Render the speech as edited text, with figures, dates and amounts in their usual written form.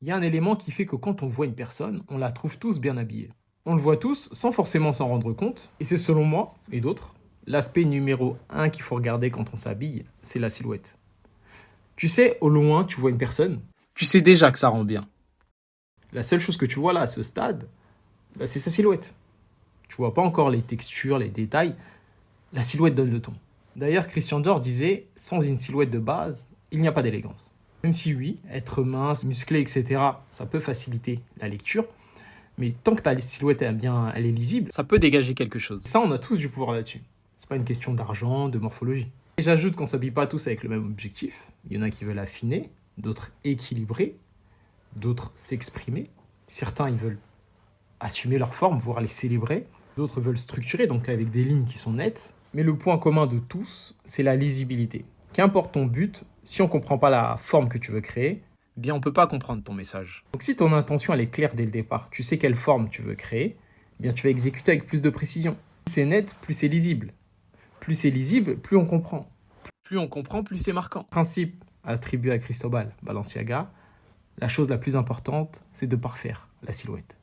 Il y a un élément qui fait que quand on voit une personne, on la trouve tous bien habillée. On le voit tous sans forcément s'en rendre compte, et c'est selon moi, et d'autres, l'aspect numéro un qu'il faut regarder quand on s'habille, c'est la silhouette. Tu sais, au loin, tu vois une personne, tu sais déjà que ça rend bien. La seule chose que tu vois là, à ce stade, c'est sa silhouette. Tu vois pas encore les textures, les détails, la silhouette donne le ton. D'ailleurs, Christian Dior disait, sans une silhouette de base, il n'y a pas d'élégance. Même si oui, être mince, musclé, etc., ça peut faciliter la lecture, mais tant que ta silhouette elle est lisible, ça peut dégager quelque chose. Ça, on a tous du pouvoir là-dessus. C'est pas une question d'argent, de morphologie. Et j'ajoute qu'on s'habille pas tous avec le même objectif. Il y en a qui veulent affiner, d'autres équilibrer, d'autres s'exprimer. Certains, ils veulent assumer leur forme, voire les célébrer. D'autres veulent structurer, donc avec des lignes qui sont nettes. Mais le point commun de tous, c'est la lisibilité. Qu'importe ton but, si on ne comprend pas la forme que tu veux créer, eh bien on ne peut pas comprendre ton message. Donc si ton intention elle est claire dès le départ, tu sais quelle forme tu veux créer, eh bien tu vas exécuter avec plus de précision. Plus c'est net, plus c'est lisible. Plus c'est lisible, plus on comprend. Plus on comprend, plus c'est marquant. Principe attribué à Cristobal Balenciaga, la chose la plus importante, c'est de parfaire la silhouette.